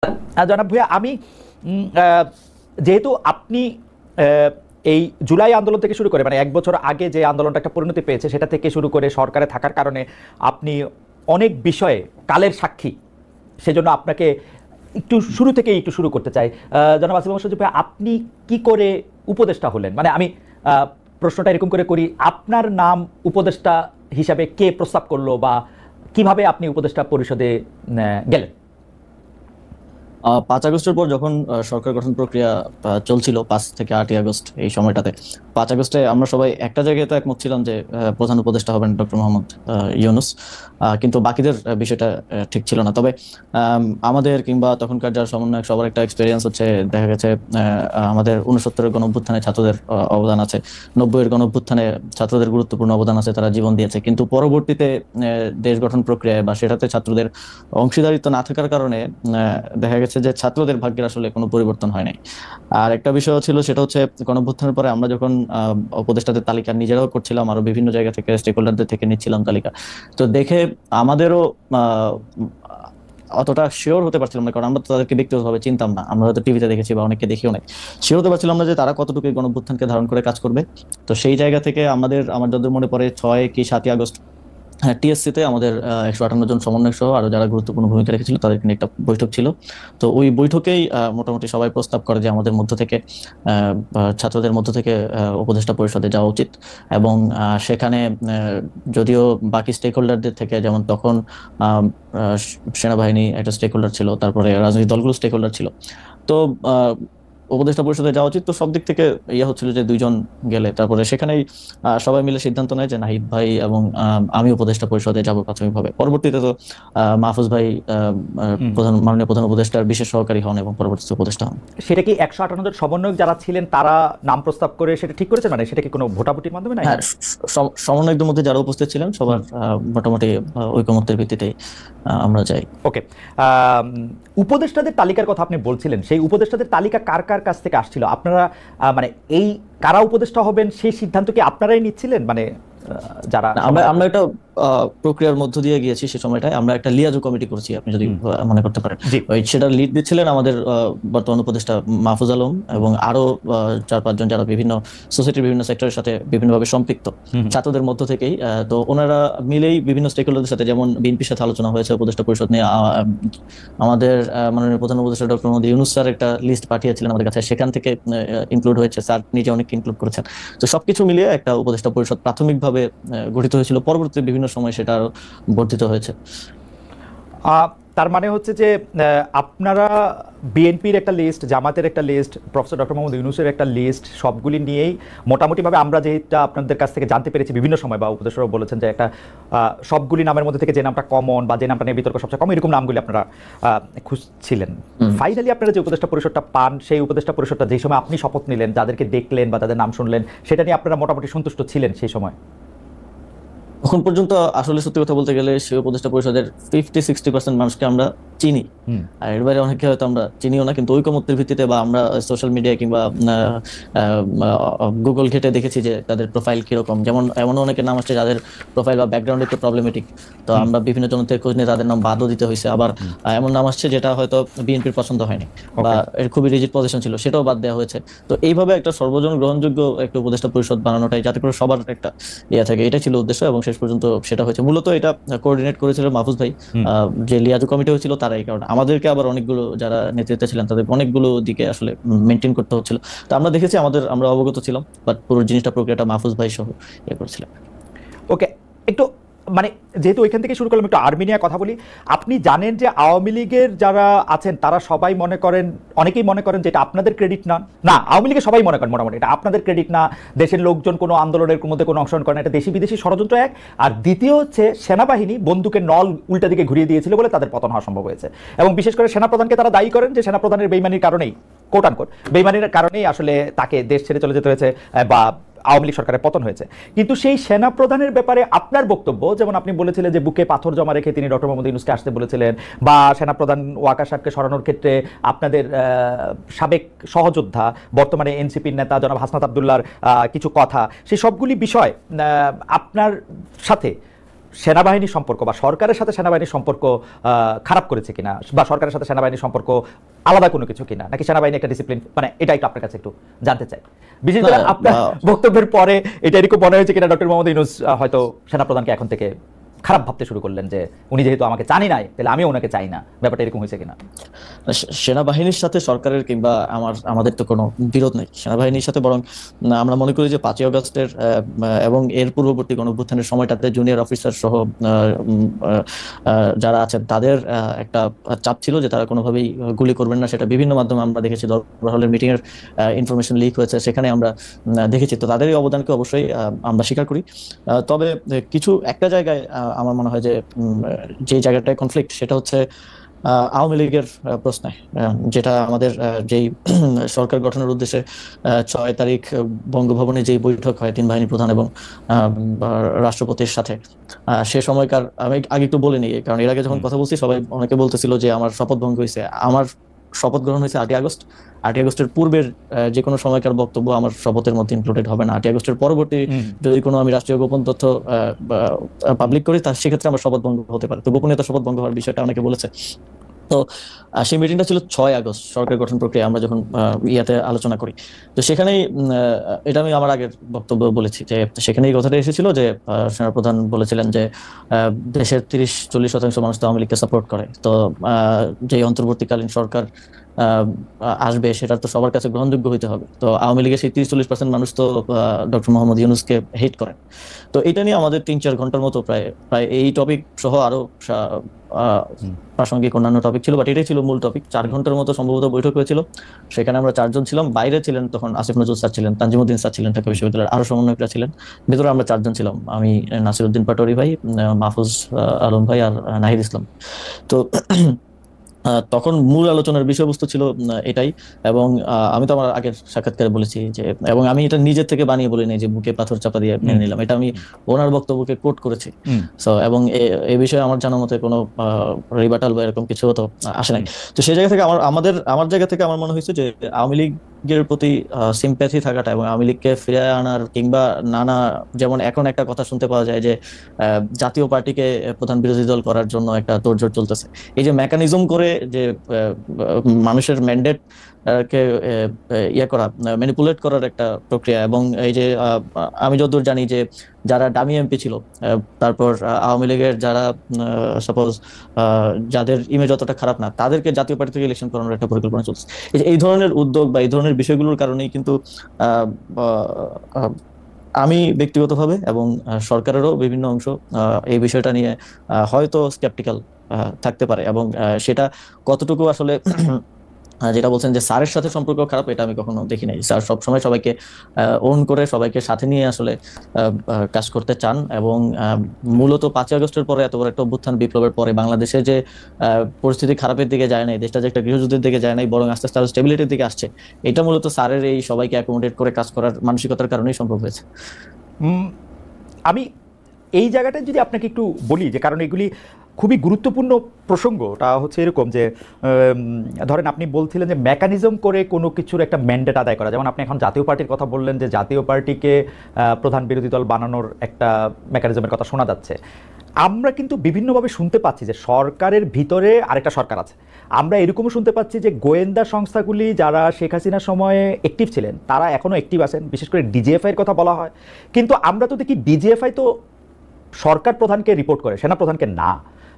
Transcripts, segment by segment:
জনাব ভূঁইয়া, আমি যেহেতু আপনি এই জুলাই আন্দোলন থেকে শুরু করে মানে এক বছর আগে যে আন্দোলনটা একটা পরিণতি পেয়েছে সেটা থেকে শুরু করে সরকারে থাকার কারণে আপনি অনেক বিষয়ে কালের সাক্ষী, সেজন্য আপনাকে একটু শুরু থেকেই একটু শুরু করতে চাই। জনাব আসিফ মোহাম্মদ সজীব ভাই, আপনি কি করে উপদেষ্টা হলেন? মানে আমি প্রশ্নটা এরকম করে করি, আপনার নাম উপদেষ্টা হিসাবে কে প্রস্তাব করলো বা কিভাবে আপনি উপদেষ্টা পরিষদে গেলেন? 5 আগস্টের পর যখন সরকার গঠন প্রক্রিয়া চলছিল, 5 থেকে 8 আগস্ট এই সময়টাতে, 5 আগস্টে আমরা সবাই একটা জায়গায় তো একমত ছিলাম যে প্রধান উপদেষ্টা হবেন ডক্টর মোহাম্মদ ইউনূস। কিন্তু বাকিদের বিষয়টা ঠিক ছিল না। তবে আমাদের কিংবা তখনকার যারা সমন্বয়ক সবার একটা এক্সপেরিয়েন্স হচ্ছে, দেখা গেছে আমাদের 69-এর গণ অভ্যুত্থানে ছাত্রদের অবদান আছে, 90-এর গণ অভ্যুত্থানে ছাত্রদের গুরুত্বপূর্ণ অবদান আছে, তারা জীবন দিয়েছে। কিন্তু পরবর্তীতে দেশ গঠন প্রক্রিয়ায় বা সেটাতে ছাত্রদের অংশীদারিত্ব না থাকার কারণে দেখা গেছে যে ছাত্রদের ভাগ্যের আসলে কোনো পরিবর্তন হয় নাই। আর একটা বিষয় ছিল, সেটা হচ্ছে গণঅভ্যুত্থানের পরে আমরা যখন উপদেষ্টাদের তালিকা নিজেরাও করছিলাম, আরো বিভিন্ন জায়গা থেকে স্টেক হোল্ডারদের থেকে নিচ্ছিলাম তালিকা, তো দেখে আমাদেরও অতটা শিওর হতে পারছিলাম না, কারণ আমরা তো তাদেরকে ব্যক্তিগতভাবে চিনতাম না। আমরা হয়তো টিভিতে দেখেছি বা অনেককে দেখিও নাই, শিওর হতে পারছিলাম না যে তারা কতটুকু এই গণঅভ্যুত্থানকে ধারণ করে কাজ করবে। তো সেই জায়গা থেকে আমার যতদূর মনে পড়ে 6 কি 7 আগস্ট, হ্যাঁ, টিএসসি-তে আমাদের 158 জন সমন্বয়ক সহ আরো যারা গুরুত্বপূর্ণ ভূমিকা রেখেছিল তাদেরকে নিয়ে একটা বৈঠক ছিল। তো ওই বৈঠকেই মোটামুটি সবাই প্রস্তাব করে যে আমাদের মধ্য থেকে বা ছাত্রদের মধ্য থেকে উপদেষ্টা পরিষদে যাওয়া উচিত। এবং সেখানে যদিও বাকি স্টেক হোল্ডারদের থেকে, যেমন তখন আহ, আহ, সেনাবাহিনী একটা স্টেক হোল্ডার ছিল, তারপরে রাজনৈতিক দলগুলো স্টেক হোল্ডার ছিল, তো উপদেষ্টা পরিষদে যাওয়া উচিত। তো সব দিক থেকে ইয়ে হচ্ছিল যে দুইজন গেলে তারপরে সেখানেই সবাই মিলে সিদ্ধান্ত নেয় যে নাহিদ ভাই এবং আমি উপদেষ্টা পরিষদে যাব প্রাথমিকভাবে। পরবর্তীতে তো মাহফুজ ভাই মাননীয় প্রধান উপদেষ্টার বিশেষ সহকারী হন এবং পরবর্তীতে উপদেষ্টা হন। সেটা কি 158 জন সমন্বয়ক যারা ছিলেন তারা নাম প্রস্তাব করে সেটা ঠিক করেছে, মানে সেটা কি কোনো ভোটাভুটির মাধ্যমে না? হ্যাঁ, সমন্বয়কদের মধ্যে যারা উপস্থিত ছিলেন সবার মোটামুটি ঐকমত্যের ভিত্তিতেই আমরা যাই। ওকে। উপদেষ্টাদের তালিকার কথা আপনি বলছিলেন, সেই উপদেষ্টাদের তালিকা কার কার কাছ থেকে আসছিল? আপনারা মানে এই কারা উপদেষ্টা হবেন সেই সিদ্ধান্ত কি আপনারাই নিচ্ছিলেন? মানে যারা আমরা আমরা একটা প্রক্রিয়ার মধ্য দিয়ে গিয়েছি। সে সময়টায় আমরা একটা লিয়াজো কমিটি করেছি, আপনি যদি মনে করতে পারেন। জি। ওই সেটা লিড দিচ্ছিলেন আমাদের বর্তমান উপদেষ্টা মাহফুজ আলম এবং আরো 4-5 জন যারা বিভিন্ন সোসাইটির বিভিন্ন সেক্টরের সাথে বিভিন্নভাবে সম্পৃক্ত, ছাত্রদের মধ্য থেকেই। তো ওনারা মিলেই বিভিন্ন স্টেক হোল্ডারদের সাথে, যেমন বিএনপির সাথে আলোচনা হয়েছে উপদেষ্টা পরিষদ নিয়ে। আমাদের মাননীয় প্রধান উপদেষ্টা ডক্টর মোহাম্মদ ইউনূস স্যার একটা লিস্ট পাঠিয়েছিলেন আমাদের কাছে, সেখান থেকে ইনক্লুড হয়েছে, স্যার নিজে অনেককে ইনক্লুড করেছেন। তো সবকিছু মিলিয়ে একটা উপদেষ্টা পরিষদ প্রাথমিকভাবে গঠিত হয়েছিল। পরবর্তীতে বিভিন্ন সময় সেটা আরো বর্ধিত হয়েছে। তার মানে হচ্ছে যে আপনারা বিএনপির একটা লিস্ট, জামাতের একটা লিস্ট, প্রফেসর ডক্টর মোহাম্মদ ইউনূসের একটা লিস্ট, সবগুলি নিয়েই মোটামুটিভাবে আমরা যেটা আপনাদের কাছ থেকে জানতে পেরেছি বিভিন্ন সময়, বা উপদেষ্টারাও বলেছেন যে একটা সবগুলি নামের মধ্যে থেকে যে নামটা কমন বা যে নামটা নিয়ে বিতর্ক সবচেয়ে কম, এরকম নামগুলি আপনারা খুঁজছিলেন। ফাইনালি আপনারা যে উপদেষ্টা পরিষদটা পান, সেই উপদেষ্টা পরিষদটা যে সময় আপনি শপথ নিলেন, যাদেরকে দেখলেন বা তাদের নাম শুনলেন, সেটা নিয়ে আপনারা মোটামুটি সন্তুষ্ট ছিলেন সেই সময়? এখন পর্যন্ত আসলে সত্যি কথা বলতে গেলে সেই উপদেষ্টা পরিষদের 50-60% মানুষকে আমরা চিনি, আর এর বাইরে অনেকে হয়তো আমরা চিনিও না। কিন্তু ঐকমত্যের ভিত্তিতে বা আমরা সোশ্যাল মিডিয়া কিংবা গুগল ঘেটে দেখেছি যে তাদের প্রোফাইল কিরকম। যেমন এমন অনেকের নাম আসছে যাদের প্রোফাইল বা ব্যাকগ্রাউন্ড একটু প্রবলেমেটিক, তো আমরা বিভিন্ন জন থেকে খোঁজ নিয়ে তাদের নাম বাদও দিতে হয়েছে। আবার এমন নাম আসছে যেটা হয়তো বিএনপির পছন্দ হয়নি বা এর খুবই রিজিড পজিশন ছিল, সেটাও বাদ দেওয়া হয়েছে। তো এইভাবে একটা সর্বজন গ্রহণযোগ্য একটা উপদেষ্টা পরিষদ বানানোটাই, যাতে করে সবার একটা ইয়ে থাকে, এটাই ছিল উদ্দেশ্য এবং শেষ পর্যন্ত সেটা হয়েছে। মূলত এটা কোঅর্ডিনেট করেছিল মাহফুজ ভাই, যে লিয়াজো কমিটি হয়েছিল তারাই। কারণ আমাদেরকে আবার অনেকগুলো যারা নেতৃত্বে ছিলেন তাদের অনেকগুলো দিকে আসলে মেনটেন করতে হচ্ছিল। তো আমরা দেখেছি, আমরা অবগত ছিলাম, বাট পুরো জিনিসটা প্রক্রিয়াটা মাহফুজ ভাই সহ ইয়ে করেছিলেন। ওকে, একটু মানে যেহেতু ওইখান থেকে শুরু করলাম, একটু আর্মেনিয়া কথা বলি। আপনি জানেন যে আওয়ামী লীগের যারা আছেন তারা সবাই মনে করেন, অনেকেই মনে করেন যে এটা আপনাদের ক্রেডিট না। না, আওয়ামী লীগের সবাই মনে করেন মোটামুটি এটা আপনাদের ক্রেডিট না, দেশের লোকজন কোনো আন্দোলনের মধ্যে কোনো অংশগ্রহণ করে না, এটা দেশি বিদেশি ষড়যন্ত্র এক। আর দ্বিতীয় হচ্ছে সেনাবাহিনী বন্দুকের নল উল্টা দিকে ঘুরিয়ে দিয়েছিল বলে তাদের পতন হওয়া সম্ভব হয়েছে। এবং বিশেষ করে সেনাপ্রধানকে তারা দায়ী করেন যে সেনাপ্রধানের বেইমানির কারণেই, কোট আনকোট বেইমানির কারণেই আসলে তাকে দেশ ছেড়ে চলে যেতে হয়েছে বা আওয়ামী লীগ সরকারের পতন হয়েছে। কিন্তু সেই সেনা প্রধানের ব্যাপারে আপনার বক্তব্য, যেমন আপনি বলেছিলেন যে বুকে পাথর জমা রেখে তিনি ডক্টর মোহাম্মদ ইউনূসকে আসতে বলেছিলেন, বা সেনা প্রধান ওয়াকার সাহেবকে সরানোর ক্ষেত্রে আপনাদের সাবেক সহযোদ্ধা বর্তমানে এনসিপির নেতা জনাব হাসনাত আবদুল্লাহর কিছু কথা, সেই সবগুলি বিষয় আপনার সাথে সেনাবাহিনীর সম্পর্ক বা সরকারের সাথে সেনাবাহিনীর সম্পর্ক খারাপ করেছে কিনা, বা সরকারের সাথে সেনাবাহিনীর সম্পর্ক আলাদা কোনো কিছু কিনা, নাকি সেনাবাহিনী একটা ডিসিপ্লিন, মানে এটা একটু আপনার কাছে একটু জানতে চাই। বিশেষ করে আপনার বক্তব্যের পরে এটা এরকম মনে হয়েছে কিনা ডক্টর মোহাম্মদ ইউনূস হয়তো সেনাপ্রধানকে এখন থেকে খারাপ ভাবতে শুরু করলেন যে উনি যেহেতু আমাকে চানি নাই তাহলে আমিও ওনাকে চাই না, ব্যাপারটা এরকম হয়েছে কিনা? সেনাবাহিনীর সাথে সরকারের কিংবা আমাদের তো কোনো বিরোধ নেই সেনাবাহিনীর সাথে, বরং আমরা মনে করি যে 5ই আগস্টের এবং এর পূর্ববর্তী গণঅভ্যুত্থানের সময়টাতে জুনিয়র অফিসার সহ যারা আছেন তাদের একটা চাপ ছিল যে তারা কোনোভাবেই গুলি করবেন না। সেটা বিভিন্ন মাধ্যমে আমরা দেখেছি, দরবার হলের মিটিং এর ইনফরমেশন লিক হয়েছে, সেখানে আমরা দেখেছি। তো তাদের এই অবদানকে অবশ্যই আমরা স্বীকার করি। তবে কিছু একটা জায়গায় আমার মনে হয় যে জায়গাটায় কনফ্লিক্ট সেটা হচ্ছে আওয়ামী লীগের প্রশ্নে, যেটা আমাদের যেই সরকার গঠনের উদ্দেশ্যে 6 তারিখ বঙ্গভবনে যেই বৈঠক হয় 3 বাহিনী প্রধান এবং রাষ্ট্রপতির সাথে, সে সময়কার আমি আগে একটু বলে নিই, কারণ এর আগে যখন কথা বলছি সবাই অনেকে বলতেছিল যে আমার শপথ ভঙ্গ হয়েছে। আমার শপথ গ্রহণ হয়েছে 8ই আগস্ট। 8ই আগস্টের পূর্বের যে কোনো সময়কার বক্তব্য আমার শপথের মধ্যে ইনক্লুডেড হবে না। 8ই আগস্টের পরবর্তী যদি কোনো আমি রাষ্ট্রীয় গোপন তথ্য পাবলিক করি তার সেক্ষেত্রে আমার শপথ ভঙ্গ হতে পারে। তো গোপনীয়তা শপথ ভঙ্গ হওয়ার বিষয়টা অনেকে বলেছে। তো সেই মিটিংটা ছিল 6 আগস্ট, সরকার গঠন প্রক্রিয়া আমরা যখন ইয়াতে আলোচনা করি। তো সেখানেই এটা আমি আমার আগের বক্তব্য বলেছি যে সেখানেই কথাটা এসেছিল যে সেনাপ্রধান বলেছিলেন যে দেশের 30-40% মানুষ তো আওয়ামী লীগকে সাপোর্ট করে। তো যে অন্তর্বর্তীকালীন সরকার আসবে সেটা তো সবার কাছে গ্রহণযোগ্য হইতে হবে। তো আওয়ামী লীগের সেই 30-40% মানুষ তো ডক্টর মোহাম্মদ ইউনূসকে হেট করেন। তো এটা নিয়ে আমাদের 3-4 ঘন্টার মতো প্রায় এই টপিক সহ আরো প্রাসঙ্গিক অন্যান্য টপিক ছিল, বাট এটাই ছিল মূল টপিক। 4 ঘন্টার মতো সম্ভবত বৈঠক হয়েছিল। সেখানে আমরা 4 জন ছিলাম। বাইরে ছিলেন তখন আসিফ নজরুল স্যার ছিলেন, তানজিমউদ্দিন স্যার ছিলেন ঢাকা বিশ্ববিদ্যালয়ের, আরো সমন্বয়করা ছিলেন। ভেতরে আমরা 4 জন ছিলাম, আমি, নাসিরউদ্দিন পাটোয়ারি ভাই, মাহফুজ আলম ভাই আর নাহিদ ইসলাম। তো তখন মূল আলোচনার বিষয়বস্তু ছিল এটাই। এবং আমি তো আমার আগের সাক্ষাৎকারে বলেছি যে, এবং আমি এটা নিজের থেকে বানিয়ে বলি নাই যে বুকে পাথর চাপা দিয়ে মেনে নিলাম, এটা আমি ওনার বক্তব্যকে কোট করেছি। সো এবং এই বিষয়ে আমার জানার মতে কোনো রিবাটাল বা এরকম কিছু তো আসে নাই। তো সেই জায়গা থেকে আমার জায়গা থেকে আমার মনে হয়েছে যে আওয়ামী লীগের প্রতি সিম্প্যাথি থাকাটা এবং আওয়ামী লীগকে ফিরে আনার কিংবা নানা, যেমন এখন একটা কথা শুনতে পাওয়া যায় যে জাতীয় পার্টিকে প্রধান বিরোধী দল করার জন্য একটা তোড়জোড় চলতেছে। এই যে মেকানিজম করে যে মানুষের ম্যান্ডেট কে ইয়ে করা, ম্যানিপুলেট করার একটা প্রক্রিয়া। এবং এই যে আমি যতদূর জানি যে যারা ডামি এমপি ছিল, তারপর আওয়ামী লীগের যারা সাপোজ যাদের ইমেজ অতটা খারাপ না, তাদেরকে জাতীয় পার্টি থেকে ইলেকশন করানোর একটা পরিকল্পনা চলছে। এই ধরনের উদ্যোগ বা এই ধরনের বিষয়গুলোর কারণেই কিন্তু আমি ব্যক্তিগতভাবে এবং সরকারেরও বিভিন্ন অংশ এই বিষয়টা নিয়ে হয়তো স্কেপটিক্যাল থাকতে পারে। এবং সেটা কতটুকু আসলে যেটা বলছেন যে স্যারের সাথে সম্পর্ক খারাপ, এটা আমি কখনো দেখি নাই। স্যার সবসময় সবাইকে ওন করে সবাইকে সাথে নিয়ে আসলে কাজ করতে চান। এবং মূলত 5ই আগস্টের পরে এত বড় একটা অভ্যুত্থান বিপ্লবের পরে বাংলাদেশে যে পরিস্থিতি খারাপের দিকে যায় নাই, দেশটা যে একটা গৃহযুদ্ধের দিকে যায় নাই, বরং আস্তে আস্তে স্টেবিলিটির দিকে আসছে, এটা মূলত স্যারের এই সবাইকে অ্যাকোমোডেট করে কাজ করার মানসিকতার কারণেই সম্ভব হয়েছে। আমি এই জায়গাটা যদি আপনাকে একটু বলি, যে কারণ এগুলি খুবই গুরুত্বপূর্ণ প্রসঙ্গটা হচ্ছে এরকম যে ধরেন আপনি বলছিলেন যে মেকানিজম করে কোনো কিছুর একটা ম্যান্ডেট আদায় করা, যেমন আপনি এখন জাতীয় পার্টির কথা বললেন যে জাতীয় পার্টিকে প্রধান বিরোধী দল বানানোর একটা মেকানিজমের কথা শোনা যাচ্ছে। আমরা কিন্তু বিভিন্নভাবে শুনতে পাচ্ছি যে সরকারের ভিতরে আরেকটা সরকার আছে। আমরা এরকমও শুনতে পাচ্ছি যে গোয়েন্দা সংস্থাগুলি যারা শেখ হাসিনার সময়ে অ্যাক্টিভ ছিলেন তারা এখনও অ্যাক্টিভ আছেন, বিশেষ করে ডিজিএফআইয়ের কথা বলা হয়। কিন্তু আমরা তো দেখি ডিজিএফআই তো সরকার প্রধানকে রিপোর্ট করে, সেনা প্রধানকে না।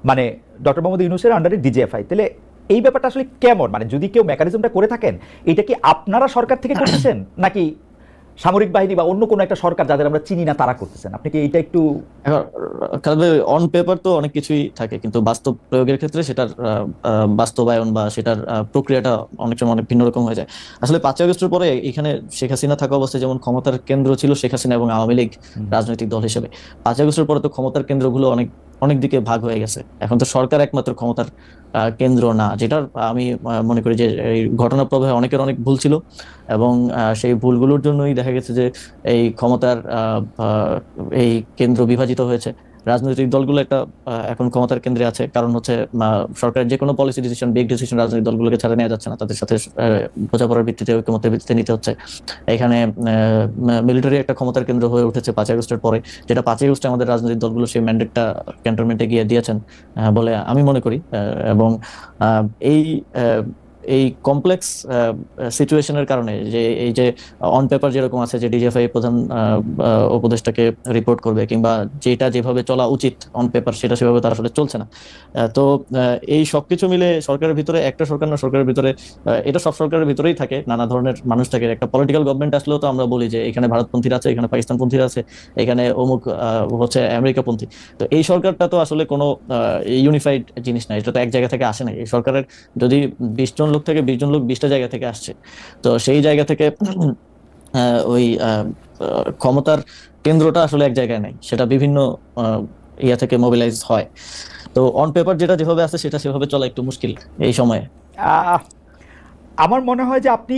মানে ডক্টর মোহাম্মদ ইউনূসের আন্ডারে ডিজিএফআই। তাহলে এই ব্যাপারটা আসলে কেমন? মানে যদি কেউ মেকানিজমটা করে থাকেন, এটা কি আপনারা সরকার থেকে করতেছেন নাকি সামরিক বাহিনী বা অন্য কোনো একটা সরকার যাদের আমরা চিনি না তারা করতেছেন? আপনি কি এটা একটু অন পেপার তো অনেক কিছুই থাকে, কিন্তু বাস্তব প্রয়োগের ক্ষেত্রে সেটার বাস্তবায়ন বা সেটার প্রক্রিয়াটা অনেক সময় অনেক ভিন্ন রকম হয়ে যায়। আসলে 5ই আগস্টের পরে এখানে শেখ হাসিনা থাকা অবস্থায় যেমন ক্ষমতার কেন্দ্র ছিল শেখ হাসিনা এবং আওয়ামী লীগ রাজনৈতিক দল হিসেবে, 5ই আগস্টের পরে তো ক্ষমতার কেন্দ্রগুলো অনেক দিকে ভাগ হয়ে গেছে। এখন তো সরকার একমাত্র ক্ষমতার কেন্দ্র না, যেটার আমি মনে করি যে এই ঘটনা প্রবাহে অনেকের অনেক ভুল ছিল। এবং সেই ভুলগুলোর জন্যই দেখা গেছে যে এই ক্ষমতার এই কেন্দ্র বিভাজিত হয়েছে। রাজনৈতিক দলগুলো একটা এখন ক্ষমতার কেন্দ্রে আছে, কারণ হচ্ছে সরকারের যে কোনো পলিসি ডিসিশন, বিগ ডিসিশন রাজনৈতিক দলগুলোকে ছাড়া নেওয়া যাচ্ছে না, তাদের সাথে বোঝাপড়ার ভিত্তিতে, ঐকমত্যের ভিত্তিতে নিতে হচ্ছে। এখানে মিলিটারি একটা ক্ষমতার কেন্দ্র হয়ে উঠেছে 5ই আগস্টের পরে, যেটা 5ই আগস্টে আমাদের রাজনৈতিক দলগুলো সেই ম্যান্ডেটটা ক্যান্টনমেন্টে গিয়ে দিয়েছেন বলে আমি মনে করি। এবং এই এই কমপ্লেক্স সিচুয়েশনের কারণে, যে এই যে অন পেপার যেরকম আছে যে ডিজিএফআই প্রধান উপদেষ্টাকে রিপোর্ট করবে, কিংবা যেটা যেভাবে চলা উচিত অন পেপার সেটা সেভাবে তার আসলে চলছে না। তো এই সবকিছু মিলে সরকারের ভিতরে, একটা সরকার না, সরকারের ভিতরে এটা সব সরকারের ভিতরেই থাকে, নানা ধরনের মানুষ থাকে। একটা পলিটিক্যাল গভর্নমেন্ট আসলেও তো আমরা বলি যে এখানে ভারতপন্থীরা আছে, এখানে পাকিস্তানপন্থীরা আছে, এখানে অমুক হচ্ছে আমেরিকাপন্থী। তো এই সরকারটা তো আসলে কোনো ইউনিফাইড জিনিস না, এটা তো এক জায়গা থেকে আসে না। এই সরকারের যদি 20 জন লোক থেকে 20 জন লোক 20টা জায়গা থেকে আসছে, তো সেই জায়গা থেকে ওই ক্ষমতার কেন্দ্রটা আসলে এক জায়গায় নাই, সেটা বিভিন্ন ইয়া থেকে মোবিলাইজ হয়। তো অন পেপার যেটা যেভাবে আছে সেটা সেভাবে চলা একটু মুশকিল এই সময়ে। আহ, আমার মনে হয় যে আপনি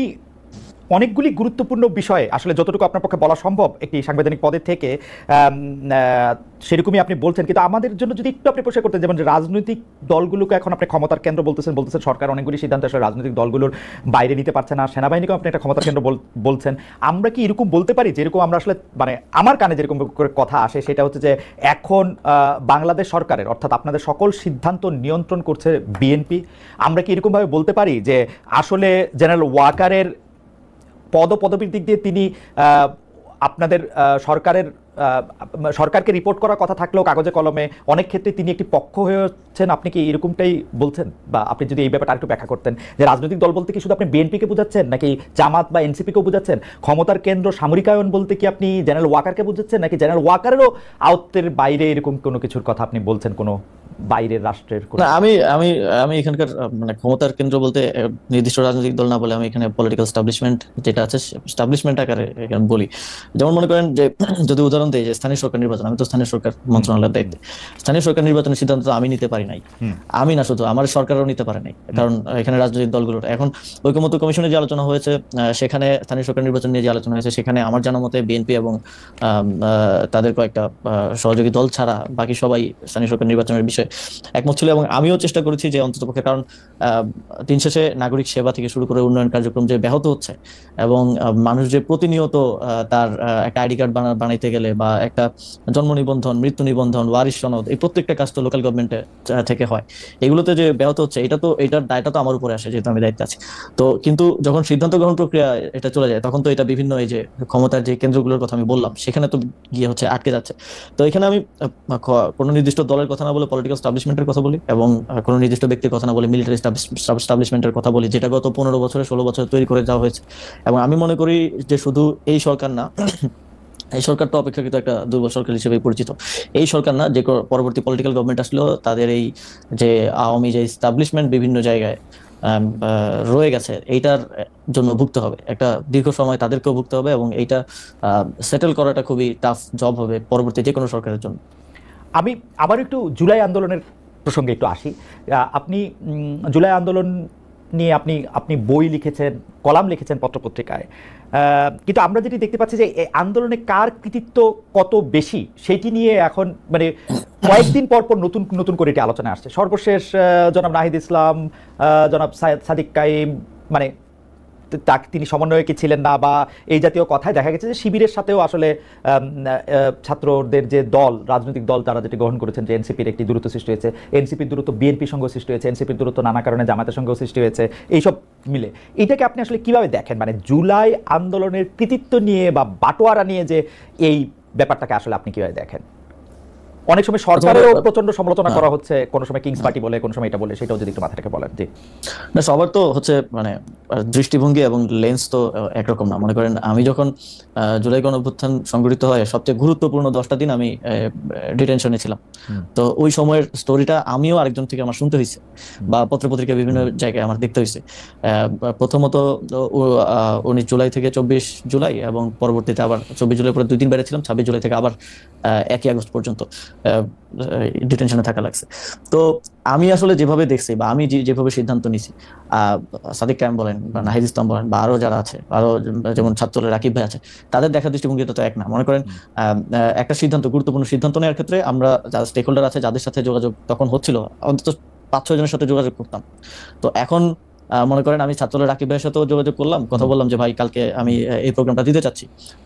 অনেকগুলি গুরুত্বপূর্ণ বিষয়ে আসলে যতটুকু আপনার পক্ষে বলা সম্ভব একটি সাংবিধানিক পদের থেকে সেরকমই আপনি বলছেন, কিন্তু আমাদের জন্য যদি একটু আপনি পরিষ্কার করতেন, যেমন রাজনৈতিক দলগুলোকে এখন আপনি ক্ষমতার কেন্দ্র বলতেছেন সরকার অনেকগুলি সিদ্ধান্ত আসলে রাজনৈতিক দলগুলোর বাইরে নিতে পারছে না, সেনাবাহিনীকেও আপনি একটা ক্ষমতার কেন্দ্র বলছেন। আমরা কি এরকম বলতে পারি, যেরকম আমরা আসলে মানে আমার কানে যেরকম করে কথা আসে সেটা হচ্ছে যে এখন বাংলাদেশ সরকারের অর্থাৎ আপনাদের সকল সিদ্ধান্ত নিয়ন্ত্রণ করছে বিএনপি? আমরা কি এরকমভাবে বলতে পারি যে আসলে জেনারেল ওয়াকারের পদপদবীর দিক দিয়ে তিনি আপনাদের সরকারকে রিপোর্ট করার কথা থাকলেও কাগজে কলমে অনেক ক্ষেত্রে তিনি একটি পক্ষ হয়ে হচ্ছেন? আপনি কি এরকমটাই বলছেন? বা আপনি যদি এই ব্যাপারটা আরেকটু ব্যাখ্যা করতেন, যে রাজনৈতিক দল বলতে কি শুধু আপনি বিএনপিকে বোঝাচ্ছেন, নাকি জামাত বা এনসিপিকেও বোঝাচ্ছেন? ক্ষমতার কেন্দ্র সামরিকায়ন বলতে কি আপনি জেনারেল ওয়াকারকে বোঝাচ্ছেন, নাকি জেনারেল ওয়াকারেরও আওত্তের বাইরে এরকম কোনো কিছুর কথা আপনি বলছেন, কোনো বাইরের রাষ্ট্রের? না, আমি আমি আমি এখানকার মানে ক্ষমতার কেন্দ্র বলতে নির্দিষ্ট রাজনৈতিক দল না বলে আমি এখানে পলিটিক্যাল স্টাবলিশমেন্ট যেটা আছে, স্টাবলিশমেন্ট আকারে এখানে বলি। যেমন মনে করেন যে যদি উদাহরণ দেই যে স্থানীয় সরকার নির্বাচন, আমি তো স্থানীয় সরকার মন্ত্রণালয়ের দায়িত্বে। স্থানীয় সরকার নির্বাচনের সিদ্ধান্ত তো আমি নিতে পারি নাই, আমি না শুধু আমার সরকারও নিতে পারে নাই, কারণ এখানে রাজনৈতিক দলগুলোর এখন ঐকমত্য কমিশনে যে আলোচনা হয়েছে, সেখানে স্থানীয় সরকার নির্বাচন নিয়ে যে আলোচনা হয়েছে, সেখানে আমার জানা মতে বিএনপি এবং তাদের কয়েকটা সহযোগী দল ছাড়া বাকি সবাই স্থানীয় সরকার নির্বাচনের বিষয়ে একমত ছিল। এবং আমিও চেষ্টা করেছি যে অন্ততপক্ষে, কারণ দিন শেষে নাগরিক সেবা থেকে শুরু করে উন্নয়ন কার্যক্রম যে ব্যাহত হচ্ছে, এবং মানুষ যে প্রতিনিয়ত তার একটা আইডি কার্ড বানাইতে গেলে, বা একটা জন্ম নিবন্ধন, মৃত্যু নিবন্ধন, ওয়ারিশ সনদ, এই প্রত্যেকটা কাজ তো লোকাল গভর্নমেন্টে থেকে হয়, এগুলোতে যে ব্যাহত হচ্ছে, এটার দায়টা তো আমার উপরে আসে যেহেতু আমি দায়িত্বে আছি। তো কিন্তু যখন সিদ্ধান্ত গ্রহণ প্রক্রিয়া এটা চলে যায়, তখন তো এটা বিভিন্ন এই যে ক্ষমতার যে কেন্দ্রগুলোর কথা আমি বললাম, সেখানে তো গিয়ে হচ্ছে আটকে যাচ্ছে। তো এখানে আমি কোনো নির্দিষ্ট দলের কথা না বলে পলিটিক্যাল স্টাবলিশমেন্টের কথা বলি, এবং কোনো নির্দিষ্ট ব্যক্তির কথা না বলে মিলিটারি স্টাবলিশমেন্টের কথা বলি, যেটা গত 15 বছরে 16 বছরে তৈরি করে যাওয়া হয়েছে। এবং আমি মনে করি যে শুধু এই সরকার না, এই সরকার তো অপেক্ষাকৃত একটা দুর্বল সরকার হিসেবে পরিচিত, এই সরকার না, যে পরবর্তী পলিটিক্যাল গভর্নমেন্ট আসলেও তাদের এই যে আওয়ামী যে স্টাবলিশমেন্ট বিভিন্ন জায়গায় রয়ে গেছে, এইটার জন্য ভুগতে হবে, একটা দীর্ঘ সময় তাদেরকেও ভুগতে হবে, এবং এইটা সেটেল করাটা খুবই টাফ জব হবে পরবর্তী যে কোনো সরকারের জন্য। আমি আবার একটু জুলাই আন্দোলনের প্রসঙ্গে একটু আসি। আপনি জুলাই আন্দোলন নিয়ে আপনি বই লিখেছেন, কলাম লিখেছেন পত্রপত্রিকায়, কিন্তু আমরা যেটি দেখতে পাচ্ছি যে এই আন্দোলনে কার কৃতিত্ব কত বেশি সেটি নিয়ে এখন মানে কয়েকদিন পর পর নতুন নতুন করে এটি আলোচনা আসছে। সর্বশেষ জনাব নাহিদ ইসলাম, জনাব সাদিক কাইম, মানে তিনি সমন্বয়কে ছিলেন না, বা এই জাতীয় কথায় দেখা গেছে যে শিবিরের সাথেও আসলে ছাত্রদের যে দল, রাজনৈতিক দল, তারা যেটি গ্রহণ করেছেন যে এনসিপির একটি দূরত্ব সৃষ্টি হয়েছে, এনসিপির দূরত্ব বিএনপির সঙ্গে সৃষ্টি হয়েছে, এনসিপির দূরত্ব নানা কারণে জামাতের সঙ্গেও সৃষ্টি হয়েছে, এইসব মিলে এটাকে আপনি আসলে কিভাবে দেখেন? মানে জুলাই আন্দোলনের কৃতিত্ব নিয়ে বা বাটোয়ারা নিয়ে যে এই ব্যাপারটাকে আসলে আপনি কিভাবে দেখেন? অনেক সময় সরকারেরও প্রচন্ড সমালোচনা করা হচ্ছে, কোন সময় কিংস পার্টি বলে, কোন সময় এটা বলে, সেটাও যদি একটু মাথা থেকে বলেন। জি না, সবার তো হচ্ছে মানে দৃষ্টিভঙ্গি এবং লেন্স তো একরকম না। মনে করেন আমি যখন জুলাই গণঅভ্যুত্থান সংঘটিত হয়, সবচেয়ে গুরুত্বপূর্ণ 10টা দিন আমি ডিটেনশনে ছিলাম। তো ওই সময়ের স্টোরিটা আমিও আরেকজন থেকে আমার শুনতে হয়েছে, বা পত্রপত্রিকা বিভিন্ন জায়গায় আমার দেখতে হয়েছে। প্রথমত 19 জুলাই থেকে 24 জুলাই, এবং পরবর্তীতে আবার 24 জুলাই পরে 2 দিন বেড়েছিলাম, 26 জুলাই থেকে আবার 1 আগস্ট পর্যন্ত ডিটেনশনে থাকা লাগছে। তো আমি আসলে যেভাবে দেখছি বা আমি যেভাবে সিদ্ধান্ত নিছি, সাদিক কায়েম বলেন বা নাহিদ ইসলাম বলেন বা আরো যারা আছে, আরো যেমন ছাত্রদের রাকিব ভাই আছে, তাদের দেখার দৃষ্টিভঙ্গিটা তো এক না। মনে করেন একটা সিদ্ধান্ত, গুরুত্বপূর্ণ সিদ্ধান্ত নেওয়ার ক্ষেত্রে আমরা যারা স্টেক হোল্ডার আছে, যাদের সাথে যোগাযোগ তখন হচ্ছিল, অন্তত 5-6 জনের সাথে যোগাযোগ করতাম। তো এখন মনে করেন আমি ছাত্রদের রাকিব ভাইয়ের সাথেও যোগাযোগ করলাম, কথা বললাম যে ভাই কালকে আমি এই প্রোগ্রামটা দিতে চাচ্ছি,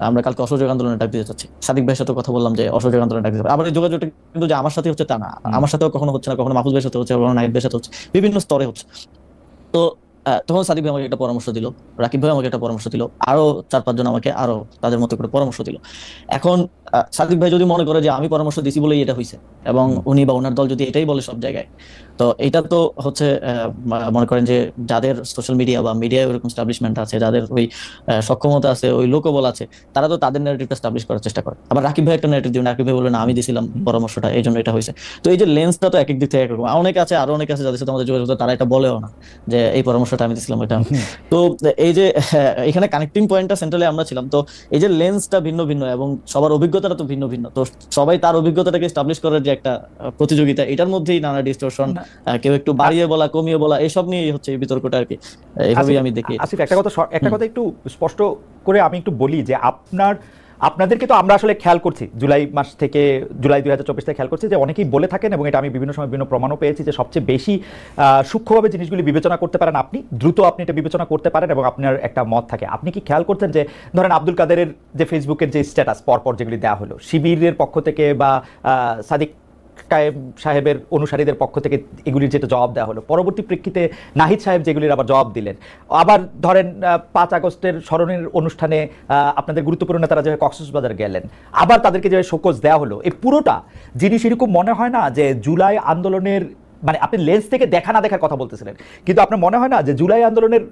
আমরা কালকে অসহযোগ আন্দোলনের ডাক দিতে চাচ্ছি। সাদিক ভাইয়ের সাথেও কথা বললাম যে অসহযোগ আন্দোলনের ডাক দিতে চাচ্ছি। আবার এই যোগাযোগটা কিন্তু যে আমার সাথে হচ্ছে তা না, আমার সাথেও কখনো হচ্ছে না, কখনো মাহফুজ ভাইয়ের সাথে হচ্ছে, কখনো নাহিদ ভাইয়ের সাথে হচ্ছে, বিভিন্ন স্তরে হচ্ছে। তো তখন সাদিক ভাই আমাকে একটা পরামর্শ দিল, রাকিব ভাই আমাকে একটা পরামর্শ দিল, আরো 4-5 জন আমাকে আরো তাদের মতো করে পরামর্শ দিল। এখন সাদিক ভাই যদি মনে করে যে আমি পরামর্শ দিছি বলেই এটা হয়েছে, এবং উনি বা ওনার দল যদি এটাই বলে সব জায়গায়, তো এটা তো হচ্ছে মনে করেন যে যাদের সোশ্যাল মিডিয়া বা মিডিয়া এরকম স্টাবলিশমেন্ট আছে, যাদের ওই সক্ষমতা আছে, ওই লোকবল আছে, তারা তো তাদের ন্যারেটিভটা স্টাবলিশ করার চেষ্টা করে। আবার রাকিব ভাই একটা ন্যারেটিভ দিবেন, রাকিব ভাই বলবেন আমি দিছিলাম পরামর্শটা, এই জন্য এটা হয়েছে। তো এই যে লেন্সটা তো এক এক দিক থেকে একরকম। অনেকে আছে, আরো অনেকে আছে যাদের সাথে আমাদের যোগাযোগ, তারা এটা বলেও না যে এই পরামর্শটা আমি দিছিলাম এটা। তো এই যে এখানে কানেক্টিং পয়েন্টটা সেন্ট্রালে আমরা ছিলাম। তো এই যে লেন্সটা ভিন্ন ভিন্ন এবং সবার অভিজ্ঞতাটা তো ভিন্ন ভিন্ন, তো সবাই তার অভিজ্ঞতাটাকে এস্টাবলিশ করার যে একটা প্রতিযোগিতা, এটার মধ্যেই নানা ডিসটরশন, কেউ একটু বাড়িয়ে বলা, কমিয়ে বলা, এসব নিয়েই হচ্ছে এই বিতর্কটা আর কি। এইভাবেই আমি দেখি। আসিফ, একটা কথা একটু স্পষ্ট করে আমি একটু বলি যে আপনাদেরকে তো আমরা আসলে খেয়াল করছি জুলাই 2024 থেকে খেয়াল করছি যে অনেকেই বলে থাকেন, এবং এটা আমি বিভিন্ন সময় বিভিন্ন প্রমাণও পেয়েছি, যে সবচেয়ে বেশি সূক্ষ্মভাবে জিনিসগুলি বিবেচনা করতে পারেন আপনি, দ্রুত আপনি এটা বিবেচনা করতে পারেন, এবং আপনার একটা মত থাকে। আপনি কি খেয়াল করছেন যে ধরেন আব্দুল কাদেরের যে ফেসবুকের যে স্ট্যাটাস পরপর যেগুলি দেওয়া হলো শিবিরের পক্ষ থেকে বা সাদিক কায়েম সাহেবের অনুসারীদের পক্ষ থেকে, এগুলির যেটা জবাব দেওয়া হলো, পরবর্তী প্রেক্ষিতে নাহিদ সাহেব যেগুলির আবার জবাব দিলেন, আবার ধরেন 5 আগস্টের স্মরণের অনুষ্ঠানে আপনাদের গুরুত্বপূর্ণ নেতারা যেভাবে কক্সবাজার গেলেন, আবার তাদেরকে যে শোকজ দেওয়া হলো, এই পুরোটা জিনিস এরকম মনে হয় না যে জুলাই আন্দোলনের, মানে আপনি লেন্স থেকে দেখা না দেখার কথা বলতেছিলেন, কিন্তু আপনার মনে হয় না যে জুলাই আন্দোলনের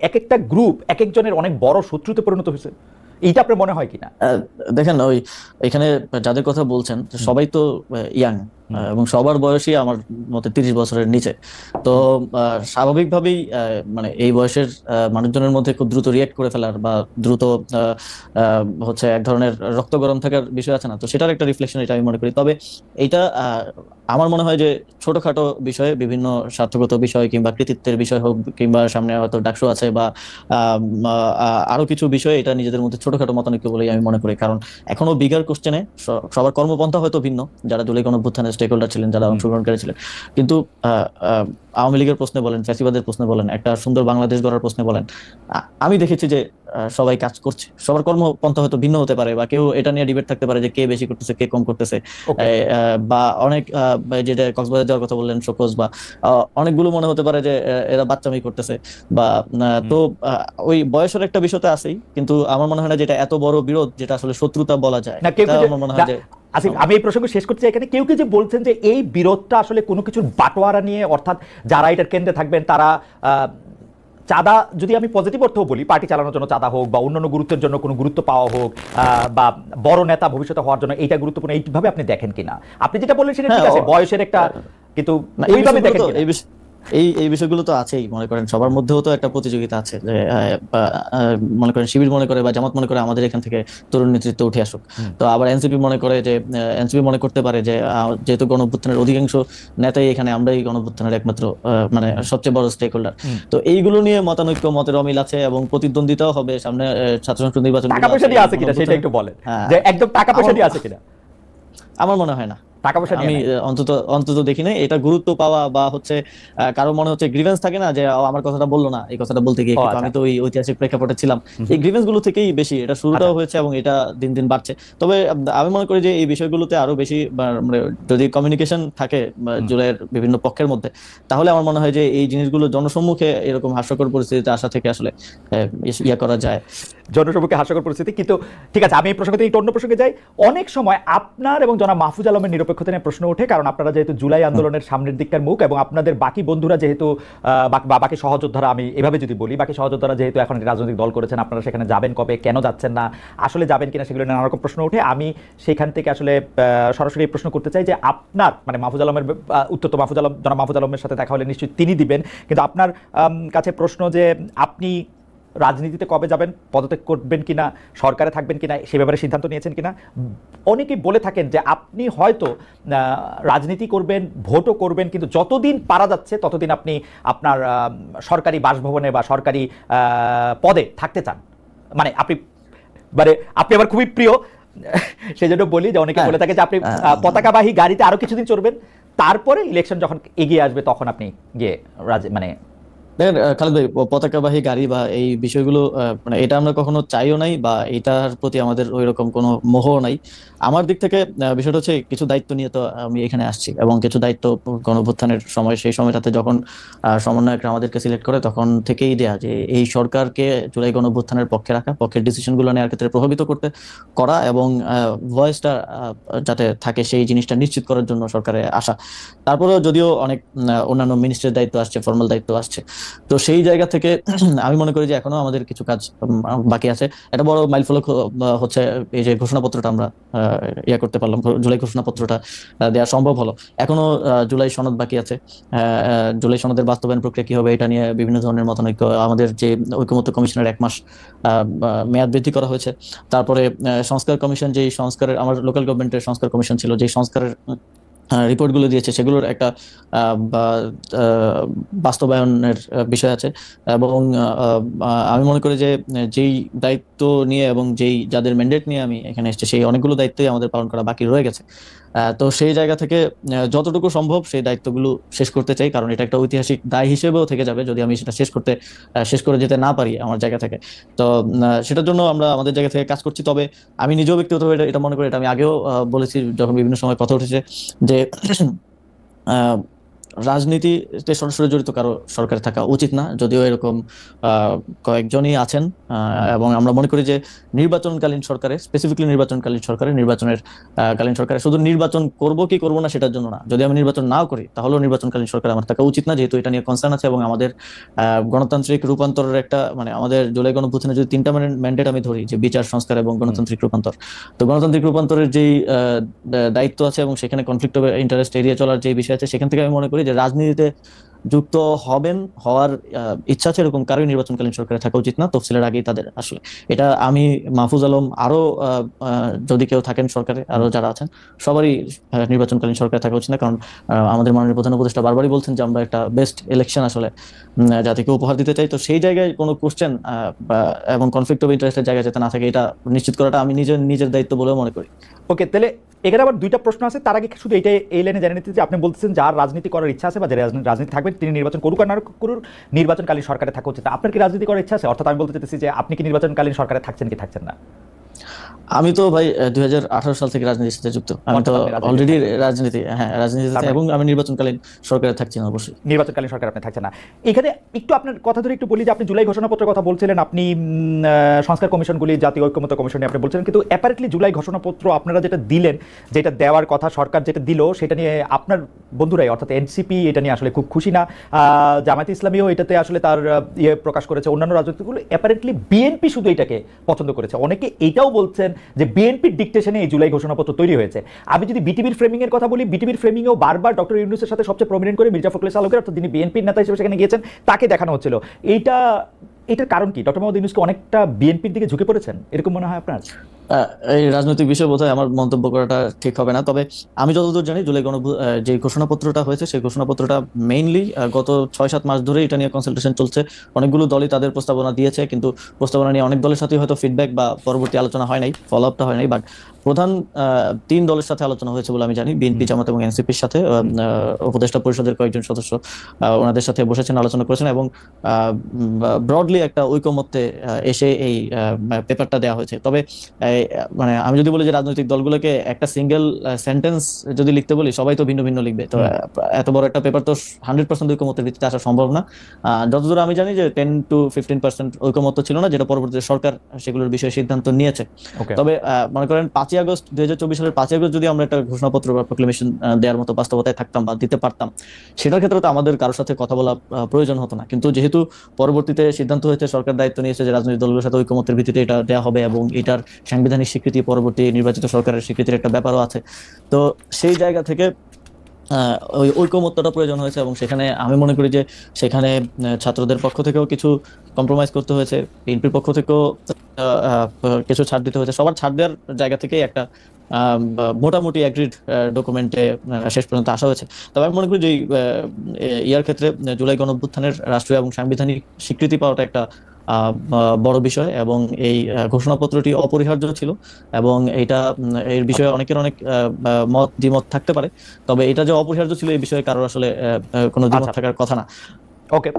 এক একটা গ্রুপ এক একজনের অনেক বড় শত্রুতে পরিণত হয়েছে? এইটা আপনার মনে হয় কিনা? দেখেন, ওই এখানে যাদের কথা বলছেন সবাই তো ইয়াং, এবং সবার বয়সই আমার মতে 30 বছরের নিচে। তো স্বাভাবিকভাবেই মানে এই বয়সের মানুষজনের মধ্যে খুব দ্রুত রিয়েক্ট করে ফেলার বা দ্রুত হচ্ছে এক ধরনের রক্ত গরম থাকার বিষয় আছে না, তো সেটার একটা রিফ্লেকশন এটা আমি মনে করি। তবে এইটা আমার মনে হয় যে ছোটখাটো বিষয়ে, বিভিন্ন স্বার্থগত বিষয় কিংবা কৃতিত্বের বিষয় হোক, কিংবা সামনে হয়তো ডাকসু আছে বা আরো কিছু বিষয়, এটা নিজেদের মধ্যে ছোটখাটো মতানৈক্য বলেই আমি মনে করি। কারণ এখনো বিগার কোশ্চেনে সবার কর্মপন্থা হয়তো ভিন্ন, যারা জুলাই গণঅভ্যুত্থানের স্টেক হোল্ডার ছিলেন, যারা অংশগ্রহণকারী ছিলেন, কিন্তু আওয়ামী লীগের প্রশ্নে বলেন, ফ্যাসিবাদের প্রশ্নে বলেন, একটা সুন্দর বাংলাদেশ গড়ার প্রশ্নে বলেন, আমি দেখেছি যে সবাই কাজ করছে। সবার কর্মপন্থা হয়তো ভিন্ন হতে পারে, বা কেউ এটা নিয়ে ডিবেট থাকতে পারে যে কে বেশি করতেছে, কে কম করতেছে, বা অনেক যেটা কক্সবাজার যাওয়ার কথা বললেন শোকজ, বা অনেকগুলো মনে হতে পারে যে এরা বাচ্চামি করতেছে, বা তো ওই বয়সের একটা বিষয় তো আছেই। কিন্তু আমার মনে হয় না যেটা এত বড় বিরোধ যেটা আসলে শত্রুতা বলা যায়। আমার মনে হয় যে আমি এই প্রসঙ্গ শেষ করতে চাই এখানে, কেউ যে বলছেন যে এই বিরোধটা আসলে কোনো কিছুর বাটোয়ারা নিয়ে, অর্থাৎ যারা এটার কেন্দ্রে থাকবেন তারা চাঁদা, যদি আমি পজিটিভ অর্থও বলি, পার্টি চালানোর জন্য চাঁদা হোক বা অন্যান্য গুরুত্বের জন্য কোনো গুরুত্ব পাওয়া হোক, বা বড় নেতা ভবিষ্যতে হওয়ার জন্য এইটা গুরুত্বপূর্ণ, এইভাবে আপনি দেখেন কিনা? আপনি যেটা বললেন সেটা ঠিক আছে, বয়সের একটা, কিন্তু ওইভাবে দেখেন কিনা? এই বিষয়গুলো তো আছেই। মনে করেন সবার মধ্যেও তো একটা প্রতিযোগিতা আছে, যে মনে করেন শিবির মনে করে বা জামাত মনে করে আমাদের এখান থেকে তরুণ নেতৃত্ব উঠে আসুক। তো আবার এনসিপি মনে করে যে, এনসিপি মনে করতে পারে যে যেহেতু গণঅভ্যুত্থানের অধিকাংশ নেতাই এখানে, আমরাই গণঅভ্যুত্থানের একমাত্র মানে সবচেয়ে বড় স্টেক হোল্ডার। তো এইগুলো নিয়ে মতানৈক্য, মতের অমিল আছে, এবং প্রতিদ্বন্দ্বিতাও হবে সামনে ছাত্র সংসদ নির্বাচন। টাকা পয়সা দিয়ে আছে কিনা সেটা একটু বলেন, যে একদম টাকা পয়সা দিয়ে আছে কিনা? আমার মনে হয় না। টাকা পয়সা আমি অন্তত দেখি নাই এটা গুরুত্ব পাওয়া, বা হচ্ছে কারো মনে হচ্ছে গ্রিভেন্স থাকে না যে আমার কথাটা বললো না, এই কথাটা বলতে গিয়ে, আমি তো ওই ঐতিহাসিক প্রেক্ষাপটে ছিলাম, এই গ্রিভেন্স গুলো থেকেই বেশি এটা শুরুটাও হয়েছে, এবং এটা দিন দিন বাড়ছে। তবে আমি মনে করি যে এই বিষয়গুলোতে আরো বেশি, মানে যদি কমিউনিকেশন থাকে জুলাইয়ের বিভিন্ন পক্ষের মধ্যে, তাহলে আমার মনে হয় যে এই জিনিসগুলো জনসম্মুখে এরকম হাস্যকর পরিস্থিতিতে আসা থেকে আসলে ইয়া করা যায়, জনসম্মুখে হাস্যকর পরিস্থিতি। কিন্তু ঠিক আছে, আমি এই প্রসঙ্গ থেকে একটু অন্য প্রসঙ্গে যাই। অনেক সময় আপনার এবং জনাব মাহফুজ আলমের নিরপেক্ষতা নিয়ে প্রশ্ন ওঠে, কারণ আপনারা যেহেতু জুলাই আন্দোলনের সামনের দিককার মুখ, এবং আপনাদের বাকি বন্ধুরা যেহেতু বাকি সহযোদ্ধারা, আমি এভাবে যদি বলি, বাকি সহযোদ্ধারা যেহেতু এখন রাজনৈতিক দল করেছেন, আপনারা সেখানে যাবেন কবে, কেন যাচ্ছেন না, আসলে যাবেন কিনা, সেগুলো নানা রকম প্রশ্ন ওঠে। আমি সেখান থেকে আসলে সরাসরি এই প্রশ্ন করতে চাই যে আপনার, মানে মাহফুজ আলমের উত্তর তো জনাব মাহফুজ আলমের সাথে দেখা হলে নিশ্চয়ই তিনি দিবেন, কিন্তু আপনার কাছে প্রশ্ন যে আপনি রাজনীতিতে কবে যাবেন, পদত্যাগ করবেন কিনা, সরকারে থাকবেন কিনা, সে ব্যাপারে সিদ্ধান্ত নিয়েছেন কিনা? অনেকেই বলে থাকেন যে আপনি হয়তো রাজনীতি করবেন, ভোটও করবেন, কিন্তু যতদিন পারা যাচ্ছে ততদিন আপনি আপনার সরকারি বাসভবনে বা সরকারি পদে থাকতে চান। মানে আপনি আমার খুবই প্রিয়, সেই জন্য বলি যে অনেকে বলে থাকে যে আপনি পতাকাবাহী গাড়িতে আরো কিছুদিন চড়বেন, তারপরে ইলেকশন যখন এগিয়ে আসবে তখন আপনি গিয়ে মানে দেখেন খালেদ ভাই, পতাকাবাহী গাড়ি বা এই বিষয়গুলো মানে এটা আমরা কখনো চাইও নাই বা এটার প্রতি আমাদের ওই রকম কোনো মোহও নাই। আমার দিক থেকে বিষয়টা হচ্ছে কিছু দায়িত্ব নিয়ে তো আমি এখানে আসছি, এবং কিছু দায়িত্ব গণঅভ্যুত্থানের সময়, সেই সময়টাতে যখন সমন্বয়করা আমাদেরকে সিলেক্ট করে তখন থেকেই দেয়া যে এই সরকারকে জুলাই গণঅভ্যুত্থানের পক্ষে রাখা, পক্ষের ডিসিশনগুলো নেওয়ার ক্ষেত্রে প্রভাবিত করা এবং ভয়েসটা যাতে থাকে সেই জিনিসটা নিশ্চিত করার জন্য সরকারে আসা। তারপরেও যদিও অনেক অন্যান্য মিনিস্ট্রির দায়িত্ব আসছে, ফর্মাল দায়িত্ব আসছে, তো সেই জায়গা থেকে আমি মনে করি যে এখনো আমাদের কিছু কাজ বাকি আছে। একটা বড় মাইলফলক হচ্ছে এই যে ঘোষণাপত্রটা আমরা করতে পারলাম, জুলাই ঘোষণাপত্রটা দেওয়া সম্ভব হলো। এখনো জুলাই সনদ বাকি আছে। জুলাই সনদের বাস্তবায়ন প্রক্রিয়া কি হবে এটা নিয়ে বিভিন্ন ধরনের মতানৈক্য, আমাদের যে ঐকমত্য কমিশনের 1 মাস মেয়াদ বৃদ্ধি করা হয়েছে। তারপরে সংস্কার কমিশন, যেই সংস্কারের আমার লোকাল গভর্নমেন্টের সংস্কার কমিশন ছিল, যে সংস্কারের রিপোর্টগুলো দিয়েছে সেগুলোর একটা বাস্তবায়নের বিষয় আছে। এবং আমি মনে করি যে যেই দায়িত্ব নিয়ে এবং যাদের ম্যান্ডেট নিয়ে আমি এখানে এসেছি, সেই অনেকগুলো দায়িত্বই আমাদের পালন করা বাকি রয়ে গেছে। তো সেই জায়গা থেকে যতটুকু সম্ভব সেই দায়িত্বগুলো শেষ করতে চাই, কারণ এটা একটা ঐতিহাসিক দায় হিসেবেও থেকে যাবে যদি আমি সেটা শেষ করে যেতে না পারি আমার জায়গা থেকে। তো সেটার জন্য আমরা আমাদের জায়গা থেকে কাজ করছি। তবে আমি নিজেও ব্যক্তিগতভাবে এটা মনে করি, এটা আমি আগেও বলেছি যখন বিভিন্ন সময় কথা উঠেছে, যে রাজনীতিতে সরাসরি জড়িত কারো সরকারে থাকা উচিত না, যদিও এরকম কয়েকজনই আছেন। এবং আমরা মনে করি যে নির্বাচনকালীন সরকারে, স্পেসিফিকলি নির্বাচনকালীন সরকারে, কালীন সরকারে শুধু নির্বাচন করব কি করবো না সেটার জন্য না, যদি আমি নির্বাচন নাও করি তাহলেও নির্বাচনকালীন সরকার আমার থাকা উচিত না, যেহেতু এটা নিয়ে কনসার্ন আছে। এবং আমাদের গণতান্ত্রিক রূপান্তরের একটা মানে আমাদের জুলাই গণঅভ্যুত্থানে যদি 3টা ম্যান্ডেট আমি ধরি, যে বিচার, সংস্কার এবং গণতান্ত্রিক রূপান্তর, তো গণতান্ত্রিক রূপান্তরের যেই দায়িত্ব আছে এবং সেখানে কনফ্লিক্ট অফ ইন্টারেস্ট এড়িয়ে চলার যে বিষয় আছে, সেখান থেকে আমি মনে করি যে রাজনীতিতে যুক্ত হওয়ার ইচ্ছা আছে এরকম কারোই নির্বাচনকালীন সরকারে থাকা উচিত না, তফসিলের আগেই তাদের আসলে। এটা আমি, মাহফুজ আলম, আরো যদি কেউ থাকেন সরকারে, আরো যারা আছেন সবারই নির্বাচনকালীন সরকারে থাকা উচিত না। কারণ আমাদের মাননীয় প্রধান উপদেষ্টা বারবারই বলছেন যে আমরা একটা বেস্ট ইলেকশন আসলে জাতিকে উপহার দিতে চাই। তো সেই জায়গায় কোনো কোশ্চেন এবং কনফ্লিক্ট অফ ইন্টারেস্টের জায়গায় যাতে না থাকে, এটা নিশ্চিত করাটা আমি নিজের দায়িত্ব বলেও মনে করি। ওকে, তাহলে এখানে আবার 2টা প্রশ্ন আছে। তার আগে শুধু এই লাইনে জানিয়ে নিতে যে আপনি বলছেন যার রাজনীতি করার ইচ্ছা আছে বা যে রাজনীতি থাকবেন তিনি নির্বাচন করুক আর না করুক, নির্বাচনকালীন সরকারে থাকা উচিত। আপনার কি রাজনীতি করার ইচ্ছা আছে? অর্থাৎ আমি বলতে চাইতেছি যে আপনি কি নির্বাচনকালীন সরকারে থাকছেন কি থাকছেন না? আমি তো ভাই 2018 সাল থেকে রাজনীতির সাথে যুক্ত। আমি তো অলরেডি রাজনীতিতে, এবং আমি নির্বাচনকালীন সরকারে থাকছি না। অবশ্যই নির্বাচনকালীন সরকার আপনি থাকছেন না। এখানে একটু আপনার কথা ধরে একটু বলি যে আপনি জুলাই ঘোষণাপত্রের কথা বলছিলেন, আপনি সংস্কার কমিশনগুলি, জাতীয় ঐকমত্য কমিশন নিয়ে আপনি বলছিলেন, কিন্তু অ্যাপারেন্টলি জুলাই ঘোষণাপত্র আপনারা যেটা দিলেন, যেটা দেওয়ার কথা সরকার যেটা দিল, সেটা নিয়ে আপনার বন্ধুরাই অর্থাৎ এনসিপি এটা নিয়ে আসলে খুব খুশি না। জামায়াতে ইসলামীও এটাতে আসলে তার প্রকাশ করেছে। অন্যান্য রাজনীতিগুলো অ্যাপারেন্টলি বিএনপি শুধু এটাকে পছন্দ করেছে। অনেকে এটাও বলছেন যে বিএনপির ডিকটেশনে এই জুলাই ঘোষণাপত্র তৈরি হয়েছে। আমি যদি বিটিভির ফ্রেমিং এর কথা বলি, বিটিভির ফ্রেমিংয়েও বারবার ডক্টর ইউনূসের সাথে সবচেয়ে প্রমিনেন্ট করে মির্জা ফখরুল আলমগীর, অর্থাৎ যিনি বিএনপির নেতা হিসেবে সেখানে গিয়েছেন, তাকে দেখানো হচ্ছিল। এটার কারণ কি? ডক্টর মোহাম্মদ ইউনূস কি অনেকটা বিএনপির দিকে ঝুঁকে পড়েছেন, এরকম মনে হয় আপনার? এই রাজনৈতিক বিষয় বোধহয় আমার মন্তব্য করাটা ঠিক হবে না। তবে আমি যতদূর জানি জুলাই যে ঘোষণাপত্রটা হয়েছে, সেই ঘোষণাপত্রটা মেইনলি গত 6-7 মাস ধরে এটা নিয়ে কনসালটেশন চলছে। অনেকগুলো দলই তাদের প্রস্তাবনা দিয়েছে, কিন্তু প্রস্তাবনা নিয়ে অনেক দলের সাথে হয়তো ফিডব্যাক বা পরবর্তী আলোচনা হয় নাই, ফলো আপটা হয় নাই। বাট প্রধান 3 দলের সাথে আলোচনা হয়েছে বলে আমি জানি, বিএনপি, জামাত এবং এনসিপির সাথে। উপদেষ্টা পরিষদের কয়েকজন সদস্য ওনাদের সাথে বসেছেন, আলোচনা করেছেন, এবং ব্রডলি একটা ঐকমত্যে এসে এই পেপারটা দেওয়া হয়েছে। তবে মানে আমি যদি বলি যে রাজনৈতিক দলগুলোকে একটা সিঙ্গেল সেন্টেন্স যদি লিখতে বলি, সবাই তো ভিন্ন ভিন্ন লিখবে। তো এত বড় একটা পেপার তো 100% ঐকমত্যের ভিত্তিতে আসা সম্ভব না। যতদূর আমি জানি যে 10 to 15% ঐকমত্য ছিল না, যেটা পরবর্তীতে সরকার সেগুলোর বিষয়ে সিদ্ধান্ত নিয়েছে। তবে মনে করেন 5 আগস্ট 2024 সালের 5 আগস্ট যদি আমরা একটা ঘোষণাপত্র বা প্রক্লেমেশন দেওয়ার মতো বাস্তবতায় থাকতাম বা দিতে পারতাম, সেটার ক্ষেত্রে তো আমাদের কারোর সাথে কথা বলা প্রয়োজন হতো না। কিন্তু যেহেতু পরবর্তীতে সিদ্ধান্ত হয়েছে, সরকার দায়িত্ব নিয়েছে যে রাজনৈতিক দলগুলোর সাথে ঐকমত্যের ভিত্তিতে এটা দেওয়া হবে, এবং এটার সাংবিধানিক স্বীকৃতি, পরবর্তী নির্বাচিত সরকারের স্বীকৃতির একটা ব্যাপারও আছে। তো সেই জায়গা থেকে ওই ঐকমত্যটা প্রয়োজন হয়েছে, এবং সেখানে আমি মনে করি যে সেখানে ছাত্রদের পক্ষ থেকেও কিছু কম্প্রোমাইজ করতে হয়েছে, বিএনপির পক্ষ থেকেও কিছু ছাড় দিতে হয়েছে। সবার ছাড় দেওয়ার জায়গা থেকেই একটা মোটামুটি অ্যাগ্রিড ডকুমেন্টে শেষ পর্যন্ত আসা হয়েছে। তবে আমি মনে করি যে ইয়ার ক্ষেত্রে জুলাই গণঅভ্যুত্থানের রাষ্ট্রীয় এবং সাংবিধানিক স্বীকৃতি পাওয়াটা একটা বড় বিষয়, এবং এই ঘোষণাপত্রটি অপরিহার্য ছিল, এবং এইটা এর বিষয়ে অনেকের অনেক মত দ্বিমত থাকতে পারে, তবে এটা যে অপরিহার্য ছিল এই বিষয়ে কারোর আসলে কোনো দ্বিমত থাকার কথা না। ওকে,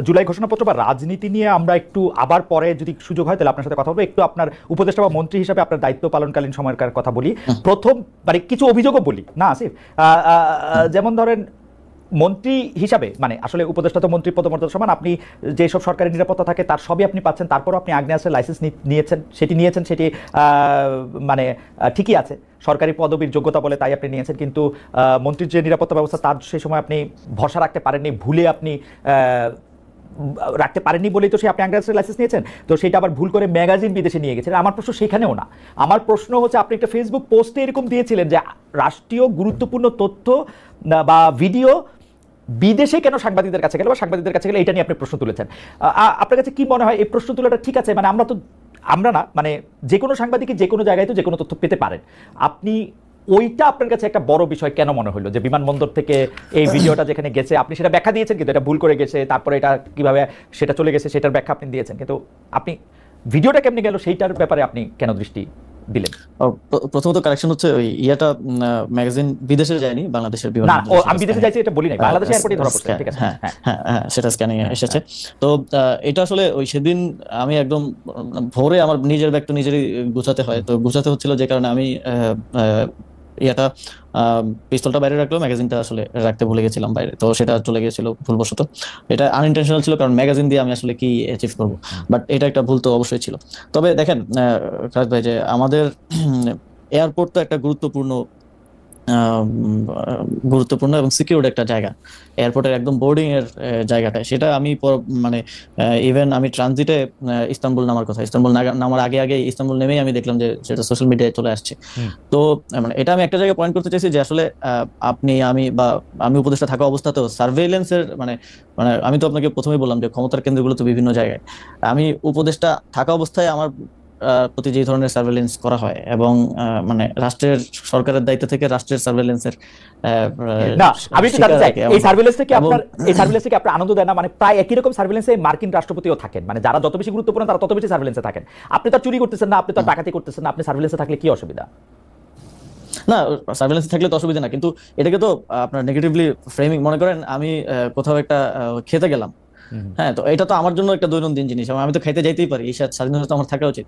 জুলাই ঘোষণাপত্র বা রাজনীতি নিয়ে আমরা একটু আবার পরে যদি সুযোগ হয় তাহলে আপনার সাথে কথা বলবো। একটু আপনার উপদেষ্টা বা মন্ত্রী হিসাবে আপনার দায়িত্ব পালনকালীন সময়কার কথা বলি। প্রথম মানে কিছু অভিযোগও বলি না আসিফ, যেমন ধরেন মন্ত্রী হিসাবে, মানে আসলে উপদেষ্টা তো মন্ত্রী পদমর্যাদা সমান, আপনি যেসব সরকারি নিরাপত্তা থাকে তার সবই আপনি পাচ্ছেন, তারপরও আপনি আগ্নেয়াস্ত্রের লাইসেন্স নিয়েছেন সেটি মানে ঠিকই আছে, সরকারি পদবীর যোগ্যতা বলে তাই আপনি নিয়েছেন, কিন্তু মন্ত্রীর যে নিরাপত্তা ব্যবস্থা তার সেই সময় আপনি ভরসা রাখতে পারেননি, ভুলে আপনি রাখতে পারেননি বলেই তো আপনি আগ্নেয়াস্ত্রের লাইসেন্স নিয়েছেন, তো সেটা আবার ভুল করে ম্যাগাজিন বিদেশে নিয়ে গেছেন। আমার প্রশ্ন সেখানেও না, আমার প্রশ্ন হচ্ছে আপনি একটা ফেসবুক পোস্টে এরকম দিয়েছিলেন যে রাষ্ট্রীয় গুরুত্বপূর্ণ তথ্য বা ভিডিও বিদেশে কেন সাংবাদিকদের কাছে গেল বা সাংবাদিকদের কাছে গেলে, এটা নিয়ে আপনি প্রশ্ন তুলেছেন। আপনার কাছে কি মনে হয় এই প্রশ্ন তোলাটা ঠিক আছে? মানে আমরা না, মানে যে কোনো সাংবাদিকই যে কোনো জায়গায় তো যে কোনো তথ্য পেতে পারেন, আপনি ওইটা আপনার কাছে একটা বড় বিষয় কেন মনে হলো যে বিমানবন্দর থেকে এই ভিডিওটা যেখানে গেছে আপনি সেটা ব্যাখ্যা দিয়েছেন, কিন্তু এটা ভুল করে গেছে, তারপরে এটা কিভাবে সেটা চলে গেছে সেটার ব্যাখ্যা আপনি দিয়েছেন, কিন্তু আপনি ভিডিওটা কেমনে গেল সেইটার ব্যাপারে আপনি কেন দৃষ্টি দিলেন? প্রথমত কারেকশন হচ্ছে ওই ইয়াটা ম্যাগাজিন বিদেশে যায়নি, বাংলাদেশের বিভিন্ন না, আমি বিদেশে যাইছি এটা বলি নাই, বাংলাদেশে এয়ারপোর্টে ধরা পড়ছে, ঠিক আছে। হ্যাঁ হ্যাঁ হ্যাঁ, সেটা স্ক্যানিং এসেছে। তো এটা আসলে ওই সেদিন আমি একদম ভোরে আমার নিজের ব্যাগ তো নিজেরই গুছাতে হয়, তো গুছাতে হচ্ছিল যে কারণে আমি ইয়াটা পিস্তলটা বাইরে রাখলেও ম্যাগাজিনটা আসলে রাখতে ভুলে গেছিলাম বাইরে, তো সেটা চলে গিয়েছিল ভুলবশত। এটা আনইনটেনশনাল ছিল, কারণ ম্যাগাজিন দিয়ে আমি আসলে কি অ্যাচিভ করবো, বাট এটা একটা ভুল তো অবশ্যই ছিল। তবে দেখেন খালেদ ভাই, যে আমাদের এয়ারপোর্ট তো একটা গুরুত্বপূর্ণ এবং সিকিউরড একটা জায়গা, এয়ারপোর্টের একদম বোর্ডিং এর জায়গাটা, সেটা আমি মানে ইভেন আমি ট্রানজিটে ইস্তাম্বুল নামার কথা, ইস্তাম্বুল নামার আগে আগে ইস্তাম্বুল নেমেই আমি দেখলাম যে সেটা সোশ্যাল মিডিয়ায় চলে আসছে। তো মানে এটা আমি একটা জায়গায় পয়েন্ট করতে চাইছি যে আসলে আমি উপদেষ্টা থাকা অবস্থাতেও সার্ভেইলেন্সের মানে মানে আমি তো আপনাকে প্রথমেই বললাম যে ক্ষমতার কেন্দ্রগুলো তো বিভিন্ন জায়গায়, আমি উপদেষ্টা থাকা অবস্থায় আমার প্রতি যে ধরনের সার্ভেলেন্স করা হয়, এবং মানে সরকারের দায়িত্ব থেকে রাষ্ট্রের সার্ভেলেন্সের না, আমি একটু জানতে চাই এই সার্ভেলেন্সটা কি আপনার আনন্দ দেয় না? মানে প্রায় একই রকম সার্ভেলেন্সে মার্কিন রাষ্ট্রপতিও থাকেন, মানে যারা যত বেশি গুরুত্বপূর্ণ তারা তত বেশি সার্ভেলেন্সে থাকেন। আপনি তো চুরি করতেছেন না, আপনি তো ডাকাতি করতেছেন না, আপনি সার্ভেলেন্সে থাকলে কি অসুবিধা? না, সার্ভেলেন্স থাকলে তো অসুবিধা না, কিন্তু এটাকে তো আপনার নেগেটিভলি ফ্রেমিং, মনে করেন আমি কোথাও একটা খেতে গেলাম, হ্যাঁ, তো এটা তো আমার জন্য একটা দৈনন্দিন জিনিস, আমি তো খাইতে যাইতেই পারি, এই স্বাধীনতা তো আমার থাকা উচিত।